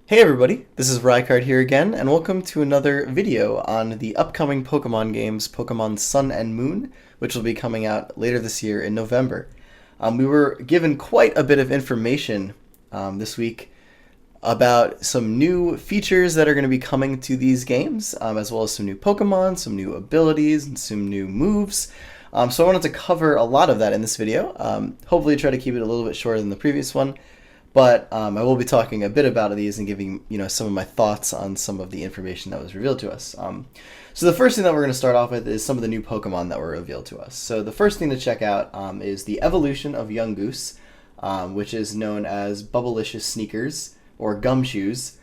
Hey everybody, this is Rykard here again, and welcome to another video on the upcoming Pokemon games, Pokemon Sun and Moon, which will be coming out later this year in November. We were given quite a bit of information this week about some new features that are going to be coming to these games, as well as some new Pokemon, some new abilities, and some new moves. So I wanted to cover a lot of that in this video. Hopefully try to keep it a little bit shorter than the previous one. But I will be talking a bit about these and giving some of my thoughts on some of the information that was revealed to us. So the first thing that we're going to start off with is some of the new Pokemon that were revealed to us. So the first thing to check out is the evolution of Yungoos, which is known as Bubblicious Sneakers or Gumshoes.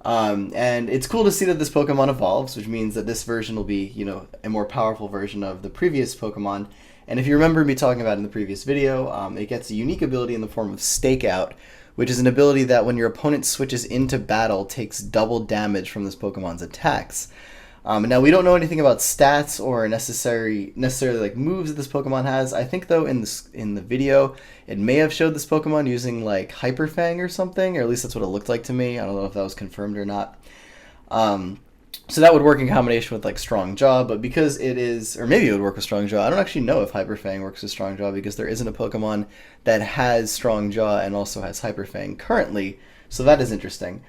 And it's cool to see that this Pokemon evolves, which means that this version will be a more powerful version of the previous Pokemon. And if you remember me talking about it in the previous video, it gets a unique ability in the form of Stakeout, which is an ability that when your opponent switches into battle takes double damage from this Pokemon's attacks. Now we don't know anything about stats or necessarily like moves that this Pokemon has. I think though in the video it may have showed this Pokemon using like Hyper Fang or something, or at least that's what it looked like to me. I don't know if that was confirmed or not. So that would work in combination with like Strong Jaw, but because it is, or maybe it would work with Strong Jaw. I don't actually know if Hyper Fang works with Strong Jaw because there isn't a Pokemon that has Strong Jaw and also has Hyper Fang currently, so that is interesting.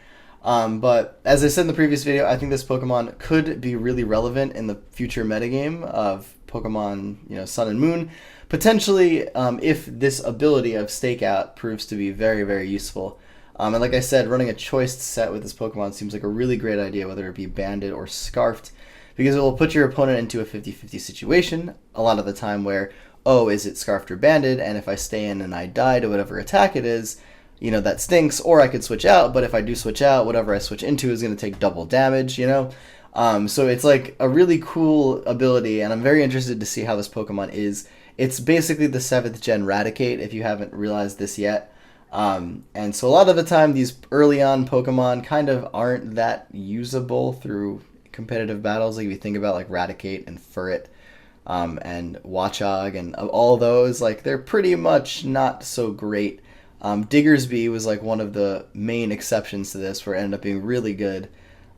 But as I said in the previous video, I think this Pokemon could be really relevant in the future metagame of Pokemon, Sun and Moon, potentially if this ability of Stakeout proves to be very, very useful. And like I said, running a choiced set with this Pokemon seems like a really great idea, whether it be banded or scarfed, because it will put your opponent into a 50-50 situation a lot of the time where, oh, is it scarfed or banded? And if I stay in and I die to whatever attack it is, that stinks, or I could switch out, but if I do switch out, whatever I switch into is going to take double damage, So it's like a really cool ability, and I'm very interested to see how this Pokemon is. It's basically the 7th gen Raticate, if you haven't realized this yet. And so a lot of the time, these early on Pokemon kind of aren't that usable through competitive battles. Like if you think about like Raticate and Furret, and Watchog and all those, like they're pretty much not so great. Diggersby was like one of the main exceptions to this, where it ended up being really good.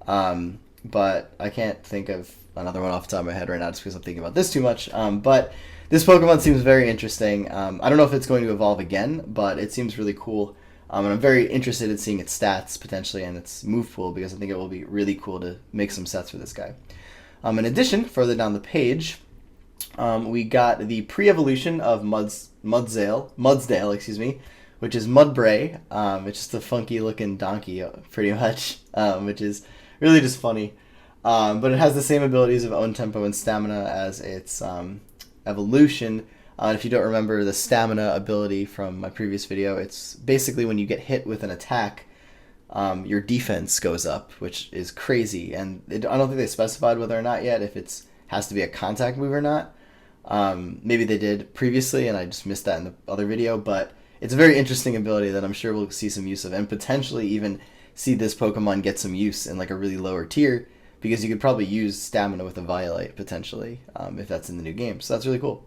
But I can't think of another one off the top of my head right now just because I'm thinking about this too much. But this Pokemon seems very interesting. I don't know if it's going to evolve again, but it seems really cool. And I'm very interested in seeing its stats potentially and its move pool, because I think it will be really cool to make some sets for this guy. In addition, further down the page, we got the pre-evolution of Mudsdale, which is Mudbray. It's just a funky looking donkey, pretty much, which is really just funny. But it has the same abilities of Own Tempo and Stamina as its evolution. If you don't remember the Stamina ability from my previous video, it's basically when you get hit with an attack, your defense goes up, which is crazy. And I don't think they specified whether or not yet if it has to be a contact move or not. Maybe they did previously and I just missed that in the other video, but it's a very interesting ability that I'm sure we'll see some use of, and potentially even see this Pokemon get some use in like a really lower tier, because you could probably use Stamina with a Violite potentially, if that's in the new game. So that's really cool.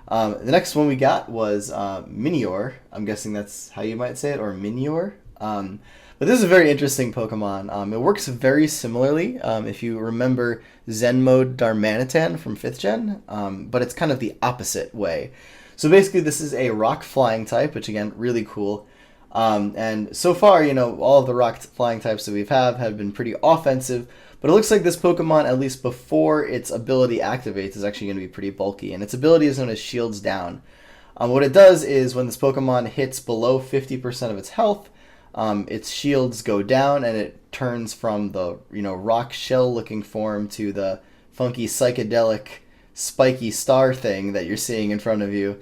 The next one we got was Minior. I'm guessing that's how you might say it, or Minior. But this is a very interesting Pokemon. It works very similarly, if you remember Zen Mode Darmanitan from 5th gen, but it's kind of the opposite way. So basically this is a rock flying type, which again, really cool. And so far, all of the rock flying types that we've have been pretty offensive, but it looks like this Pokemon, at least before its ability activates, is actually going to be pretty bulky, and its ability is known as Shields Down. What it does is when this Pokemon hits below 50% of its health, its shields go down and it turns from the rock shell looking form to the funky psychedelic spiky star thing that you're seeing in front of you.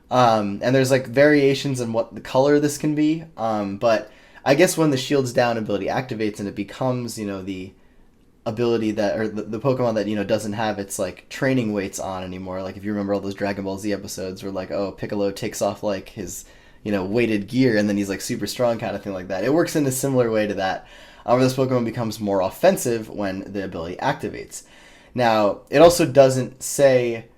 And there's like variations in what the color this can be, but I guess when the Shields Down ability activates and it becomes the ability that, or the Pokemon that doesn't have its like training weights on anymore, like if you remember all those Dragon Ball Z episodes where like, oh, Piccolo takes off like his weighted gear and then he's like super strong kind of thing like that. It works in a similar way to that, where this Pokemon becomes more offensive when the ability activates. Now, it also doesn't say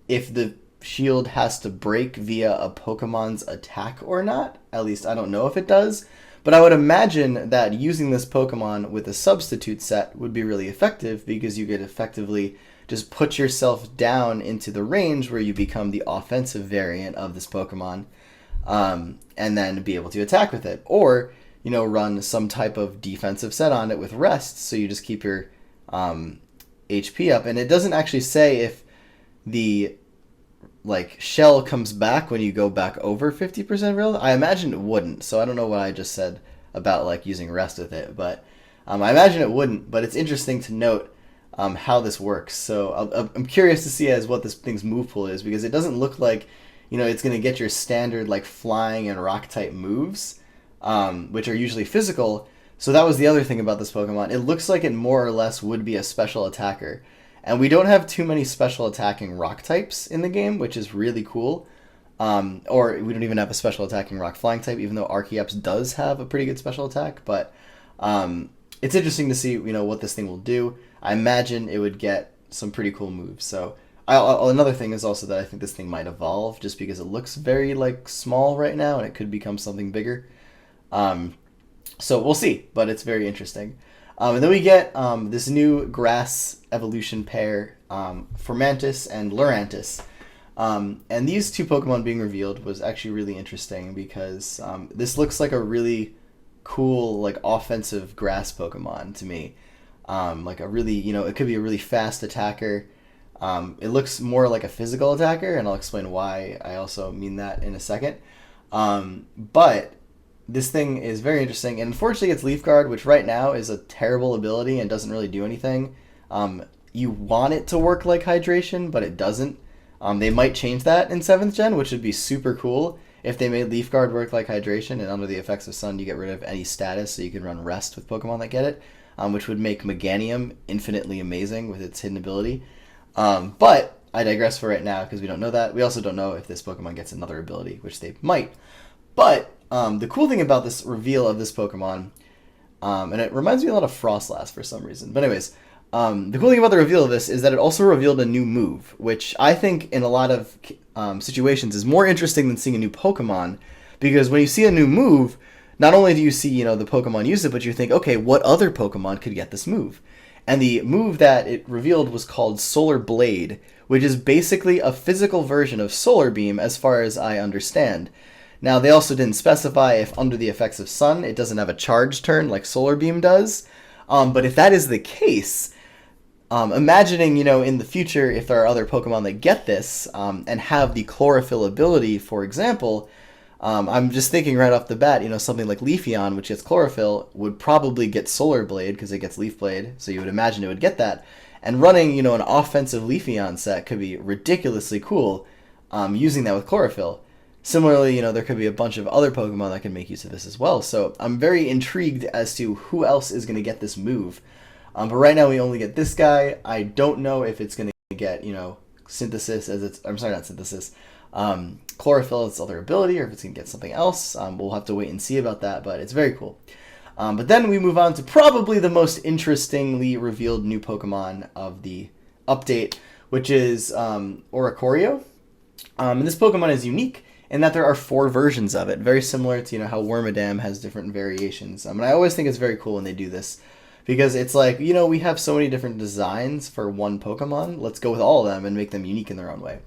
if the shield has to break via a Pokemon's attack or not. At least I don't know if it does. But I would imagine that using this Pokemon with a substitute set would be really effective because you could effectively just put yourself down into the range where you become the offensive variant of this Pokemon, and then be able to attack with it. Or, run some type of defensive set on it with rest, so you just keep your HP up. And it doesn't actually say if the shell comes back when you go back over 50% real. I imagine it wouldn't, so I don't know what I just said about using rest with it, but I imagine it wouldn't. But it's interesting to note how this works. So I'm curious to see as what this thing's move pool is, because it doesn't look like it's going to get your standard flying and rock type moves, which are usually physical. So that was the other thing about this Pokemon. It looks like it more or less would be a special attacker. And we don't have too many special attacking rock types in the game, which is really cool. Or we don't even have a special attacking rock flying type, even though Archeops does have a pretty good special attack. But it's interesting to see what this thing will do. I imagine it would get some pretty cool moves. So another thing is also that I think this thing might evolve, just because it looks very small right now, and it could become something bigger. So we'll see, but it's very interesting. And then we get this new grass evolution pair, Formantis and Lurantis. And these two Pokemon being revealed was actually really interesting because this looks like a really cool, offensive grass Pokemon to me. A really, it could be a really fast attacker. It looks more like a physical attacker, and I'll explain why I also mean that in a second. But this thing is very interesting, and unfortunately it's Leaf Guard, which right now is a terrible ability and doesn't really do anything. You want it to work like Hydration, but it doesn't. They might change that in 7th Gen, which would be super cool if they made Leaf Guard work like Hydration, and under the effects of Sun you get rid of any status, so you can run Rest with Pokemon that get it, which would make Meganium infinitely amazing with its hidden ability. But I digress for right now because we don't know that. We also don't know if this Pokemon gets another ability, which they might. But the cool thing about this reveal of this Pokemon, and it reminds me a lot of Frostlass for some reason. But anyways, the cool thing about the reveal of this is that it also revealed a new move, which I think in a lot of situations is more interesting than seeing a new Pokemon, because when you see a new move, not only do you see the Pokemon use it, but you think, okay, what other Pokemon could get this move? And the move that it revealed was called Solar Blade, which is basically a physical version of Solar Beam as far as I understand. Now, they also didn't specify if under the effects of Sun, it doesn't have a charge turn like Solar Beam does. But if that is the case, imagining, in the future, if there are other Pokemon that get this and have the Chlorophyll ability, for example, I'm just thinking right off the bat, something like Leafeon, which gets Chlorophyll, would probably get Solar Blade because it gets Leaf Blade, so you would imagine it would get that. And running, an offensive Leafeon set could be ridiculously cool using that with Chlorophyll. Similarly, there could be a bunch of other Pokemon that can make use of this as well. So I'm very intrigued as to who else is going to get this move. But right now we only get this guy. I don't know if it's going to get, Synthesis as its... I'm sorry, not Synthesis. Chlorophyll as its other ability, or if it's going to get something else. We'll have to wait and see about that, but it's very cool. But then we move on to probably the most interestingly revealed new Pokemon of the update, which is Oricorio. And this Pokemon is unique in that there are 4 versions of it, very similar to how Wormadam has different variations. And I always think it's very cool when they do this, because it's like, we have so many different designs for one Pokemon. Let's go with all of them and make them unique in their own way.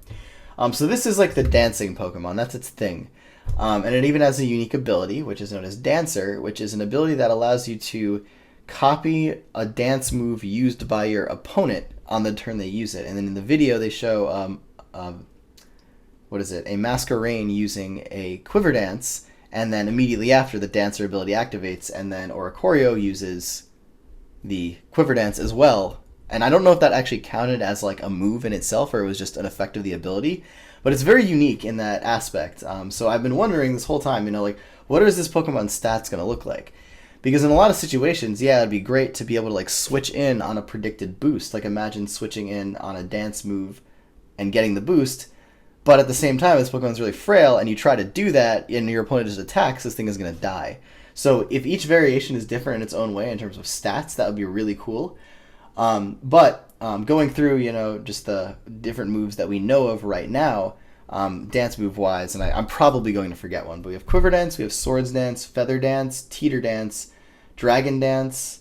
So this is like the dancing Pokemon. That's its thing. And it even has a unique ability, which is known as Dancer, which is an ability that allows you to copy a dance move used by your opponent on the turn they use it. And then in the video they show a Masquerain using a Quiver Dance, and then immediately after the Dancer ability activates, and then Oricorio uses the Quiver Dance as well. And I don't know if that actually counted as a move in itself, or it was just an effect of the ability, but it's very unique in that aspect. So I've been wondering this whole time, what is this Pokemon's stats going to look like? Because in a lot of situations, yeah, it'd be great to be able to switch in on a predicted boost. Imagine switching in on a dance move and getting the boost. But at the same time, this Pokemon's really frail, and you try to do that, and your opponent just attacks, this thing is going to die. So if each variation is different in its own way in terms of stats, that would be really cool. But going through, just the different moves that we know of right now, dance move wise, and I'm probably going to forget one. But we have Quiver Dance, we have Swords Dance, Feather Dance, Teeter Dance, Dragon Dance,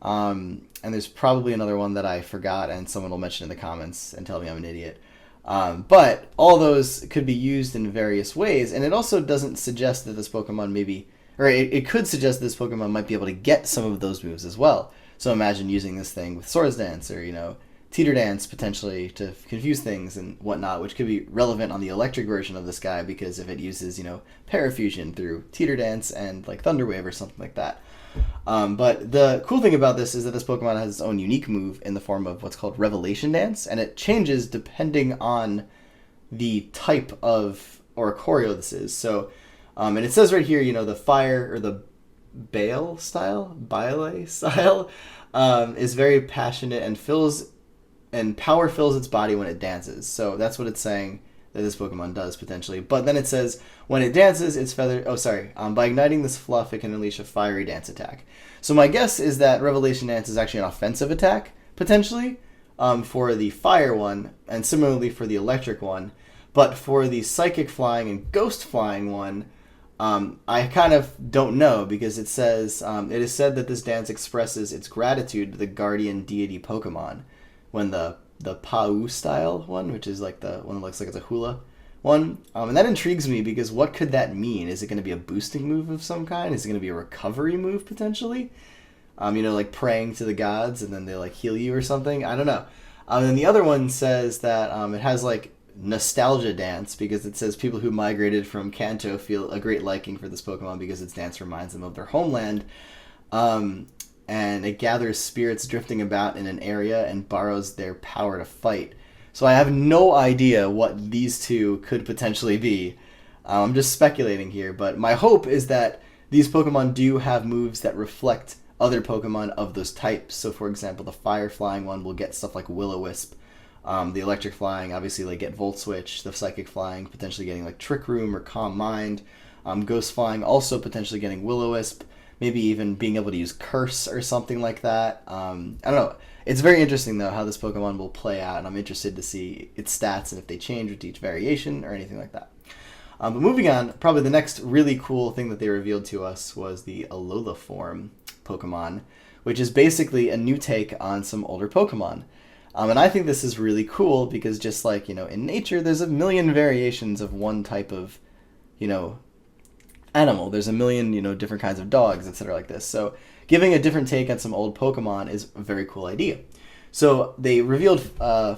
and there's probably another one that I forgot, and someone will mention in the comments and tell me I'm an idiot. But all those could be used in various ways, and it also doesn't suggest that this Pokemon it could suggest that this Pokemon might be able to get some of those moves as well. So imagine using this thing with Swords Dance or, Teeter Dance potentially to confuse things and whatnot, which could be relevant on the electric version of this guy because if it uses, Parafusion through Teeter Dance and like Thunder Wave or something like that. But the cool thing about this is that this Pokemon has its own unique move in the form of what's called Revelation Dance, and it changes depending on the type of Oricorio this is. So, and it says right here, the fire or the Bile style, is very passionate and power fills its body when it dances. So that's what it's saying that this Pokemon does potentially. But then it says when it dances, its feather. By igniting this fluff, it can unleash a fiery dance attack. So my guess is that Revelation Dance is actually an offensive attack potentially for the fire one, and similarly for the electric one. But for the psychic flying and ghost flying one, I kind of don't know because it says it is said that this dance expresses its gratitude to the guardian deity Pokemon. When the Pau style one, which is like the one that looks like it's a hula one, and that intrigues me because what could that mean? Is it going to be a boosting move of some kind? Is it going to be a recovery move potentially? Like praying to the gods and then they like heal you or something. I don't know. And the other one says that it has like nostalgia dance because it says people who migrated from Kanto feel a great liking for this Pokemon because its dance reminds them of their homeland. And it gathers spirits drifting about in an area and borrows their power to fight. So I have no idea what these two could potentially be. I'm just speculating here, but my hope is that these Pokemon do have moves that reflect other Pokemon of those types. So for example, the Fire Flying one will get stuff like Will-O-Wisp. The Electric Flying, obviously, like get Volt Switch. The Psychic Flying, potentially getting like Trick Room or Calm Mind. Ghost Flying, also potentially getting Will-O-Wisp. Maybe even being able to use Curse or something like that. I don't know. It's very interesting, though, how this Pokemon will play out, and I'm interested to see its stats and if they change with each variation or anything like that. But moving on, probably the next really cool thing that they revealed to us was the Alola form Pokemon, which is basically a new take on some older Pokemon. And I think this is really cool because just like, in nature, there's a million variations of one type of, animal. There's a million, different kinds of dogs, etc. like this. So giving a different take on some old Pokemon is a very cool idea. So they revealed, 5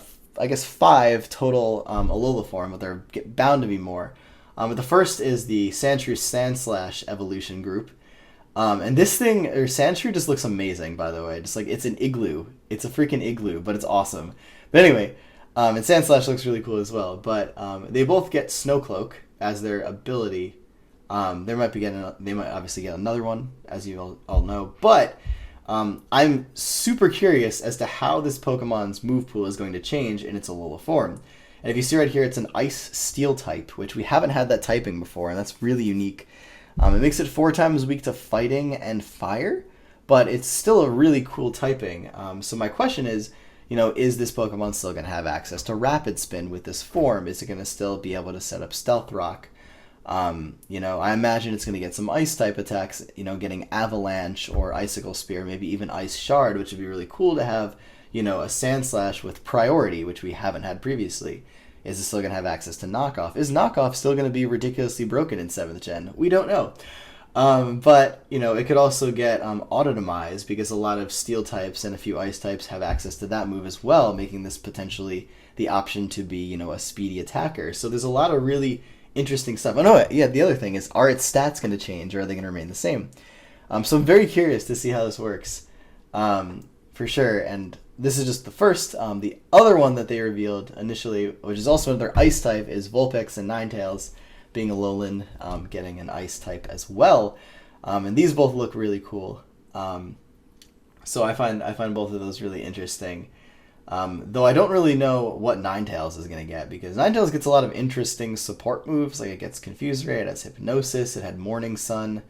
total Alola form, but they're bound to be more. But the first is the Sandshrew Sandslash evolution group. And this thing, or Sandshrew, just looks amazing, by the way. Just like, it's an igloo. It's a freaking igloo, but it's awesome. But anyway, and Sandslash looks really cool as well. But they both get Snowcloak as their ability. They might obviously get another one, as you all know. But I'm super curious as to how this Pokemon's move pool is going to change in its Alola form. And if you see right here, it's an Ice Steel type, which we haven't had that typing before, and that's really unique. It makes it 4 times weak to fighting and fire, but it's still a really cool typing. So my question is, is this Pokemon still going to have access to Rapid Spin with this form? Is it going to still be able to set up Stealth Rock? I imagine it's going to get some ice type attacks, getting Avalanche or Icicle Spear, maybe even Ice Shard, which would be really cool to have, a Sandslash with priority, which we haven't had previously. Is it still going to have access to Knockoff? Is Knockoff still going to be ridiculously broken in 7th Gen? We don't know. But, it could also get Autotomize because a lot of Steel types and a few Ice types have access to that move as well, making this potentially the option to be, a speedy attacker. So there's a lot of really interesting stuff. Oh no, yeah, the other thing is, are its stats going to change or are they going to remain the same? So I'm very curious to see how this works, for sure. And this is just the first. The other one that they revealed initially, which is also another Ice type, is Vulpix and Ninetales, being Alolan, getting an Ice type as well. And these both look really cool. So I find both of those really interesting. Though I don't really know what Ninetales is going to get, because Ninetales gets a lot of interesting support moves, like it gets Confuse Ray, it has Hypnosis, it had Morning Sun,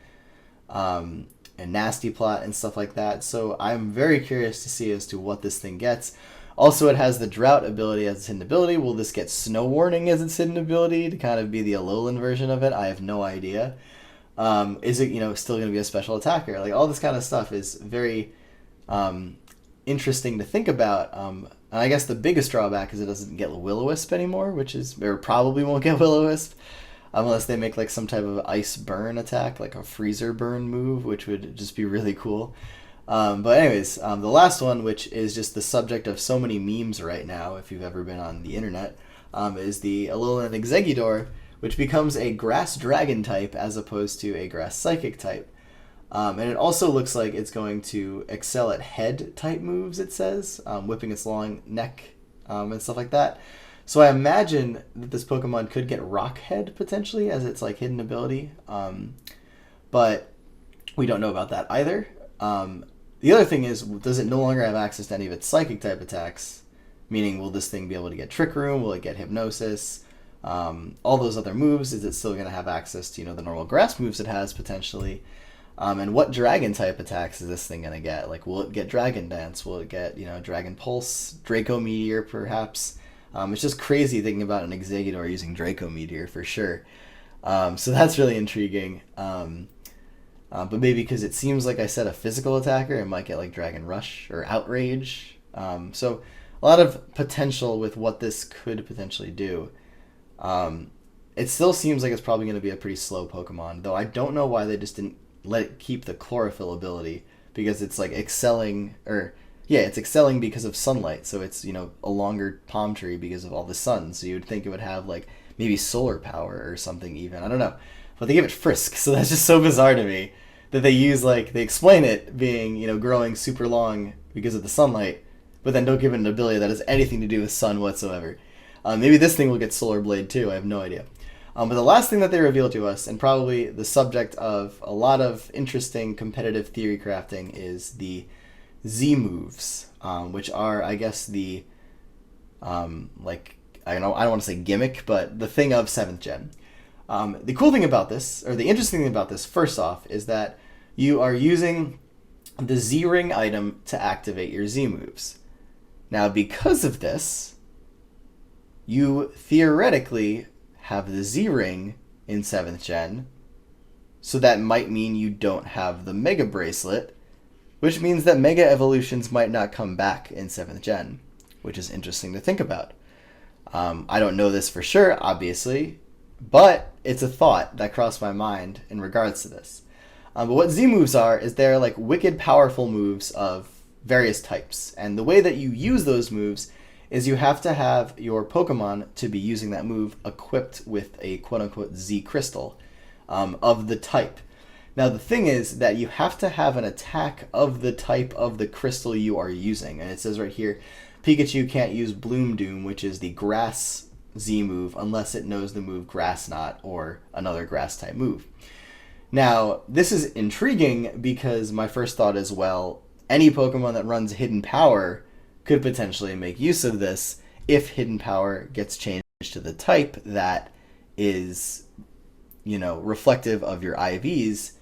and Nasty Plot and stuff like that. So I'm very curious to see as to what this thing gets. Also, it has the Drought ability as its hidden ability. Will this get Snow Warning as its hidden ability to kind of be the Alolan version of it? I have no idea. Is it, still going to be a special attacker? Like, all this kind of stuff is very interesting to think about. And I guess the biggest drawback is it doesn't get Will-O-Wisp anymore, or probably won't get Will-O-Wisp. Unless they make like some type of ice burn attack, like a freezer burn move, which would just be really cool. But anyways, the last one, which is just the subject of so many memes right now, if you've ever been on the internet, is the Alolan Exeggutor, which becomes a grass dragon type as opposed to a grass psychic type. And it also looks like it's going to excel at head type moves, it says, whipping its long neck and stuff like that. So I imagine that this Pokemon could get Rock Head potentially as its like hidden ability, but we don't know about that either. The other thing is, does it no longer have access to any of its Psychic type attacks? Meaning, will this thing be able to get Trick Room? Will it get Hypnosis? All those other moves, is it still going to have access to the normal Grass moves it has potentially? And what Dragon type attacks is this thing going to get? Like, will it get Dragon Dance? Will it get Dragon Pulse, Draco Meteor perhaps? It's just crazy thinking about an Exeggutor using Draco Meteor for sure. So that's really intriguing. But maybe because it seems like I said a physical attacker, it might get like Dragon Rush or Outrage. So a lot of potential with what this could potentially do. It still seems like it's probably going to be a pretty slow Pokemon, though I don't know why they just didn't let it keep the Chlorophyll ability, because it's like excelling, it's excelling because of sunlight, so it's, a longer palm tree because of all the sun, so you would think it would have, like, maybe solar power or something even, I don't know. But they give it Frisk, so that's just so bizarre to me, that they explain it being, growing super long because of the sunlight, but then don't give it an ability that has anything to do with sun whatsoever. Maybe this thing will get Solar Blade too, I have no idea. But the last thing that they revealed to us, and probably the subject of a lot of interesting competitive theory crafting, is the Z moves, which are, I guess, the I don't want to say gimmick, but the thing of 7th gen. The cool thing about this, or the interesting thing about this, first off, is that you are using the Z-Ring item to activate your Z moves. Now, because of this, you theoretically have the Z-Ring in 7th gen, so that might mean you don't have the Mega Bracelet, which means that Mega Evolutions might not come back in 7th gen, which is interesting to think about. I don't know this for sure, obviously, but it's a thought that crossed my mind in regards to this. But what Z moves are is they're like wicked powerful moves of various types, and the way that you use those moves is you have to have your Pokemon to be using that move equipped with a quote-unquote Z crystal of the type. Now, the thing is that you have to have an attack of the type of the crystal you are using. And it says right here, Pikachu can't use Bloom Doom, which is the Grass Z move, unless it knows the move Grass Knot or another Grass-type move. Now, this is intriguing because my first thought is, well, any Pokemon that runs Hidden Power could potentially make use of this if Hidden Power gets changed to the type that is, reflective of your IVs.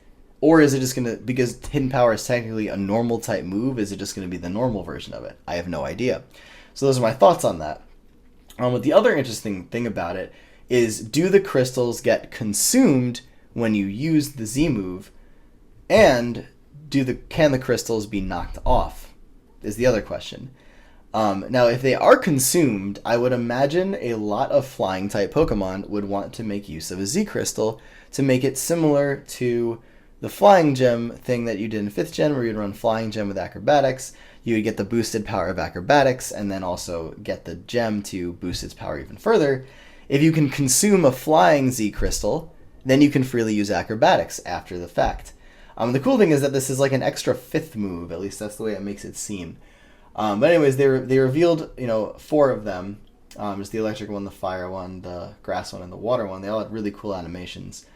Or is it just going to, because Hidden Power is technically a normal type move, is it just going to be the normal version of it? I have no idea. So those are my thoughts on that. But the other interesting thing about it is, do the crystals get consumed when you use the Z move? And can the crystals be knocked off? Is the other question. Now, if they are consumed, I would imagine a lot of flying type Pokemon would want to make use of a Z crystal to make it similar to the Flying Gem thing that you did in 5th gen, where you'd run Flying Gem with Acrobatics. You would get the boosted power of Acrobatics, and then also get the gem to boost its power even further. If you can consume a Flying Z crystal, then you can freely use Acrobatics after the fact. The cool thing is that this is like an extra 5th move, at least that's the way it makes it seem. But anyways, they revealed 4 of them. There's the electric one, the fire one, the grass one, and the water one. They all had really cool animations.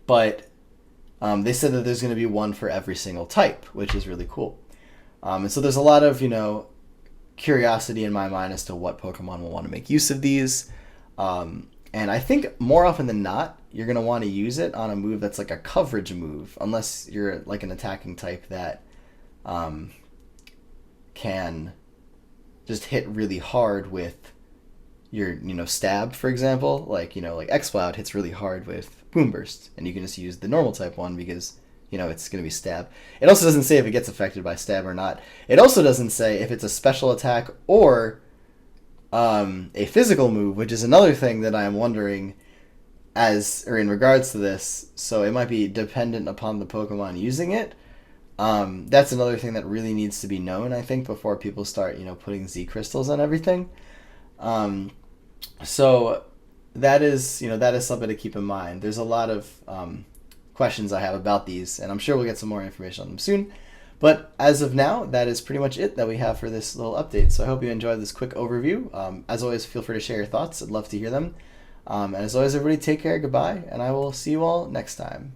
But they said that there's going to be one for every single type, which is really cool. And so there's a lot of, curiosity in my mind as to what Pokemon will want to make use of these. And I think more often than not, you're going to want to use it on a move that's like a coverage move, unless you're like an attacking type that can just hit really hard with your, stab, for example. Like, like Exploud hits really hard with Boomburst, and you can just use the normal type one because, it's going to be stab. It also doesn't say if it gets affected by stab or not. It also doesn't say if it's a special attack or a physical move, which is another thing that I am wondering in regards to this. So it might be dependent upon the Pokemon using it. That's another thing that really needs to be known, I think, before people start, putting Z crystals on everything. So that is something to keep in mind. There's a lot of questions I have about these, and I'm sure we'll get some more information on them soon. But as of now, that is pretty much it that we have for this little update. So I hope you enjoyed this quick overview. As always, feel free to share your thoughts. I'd love to hear them. And as always, everybody, take care, goodbye, and I will see you all next time.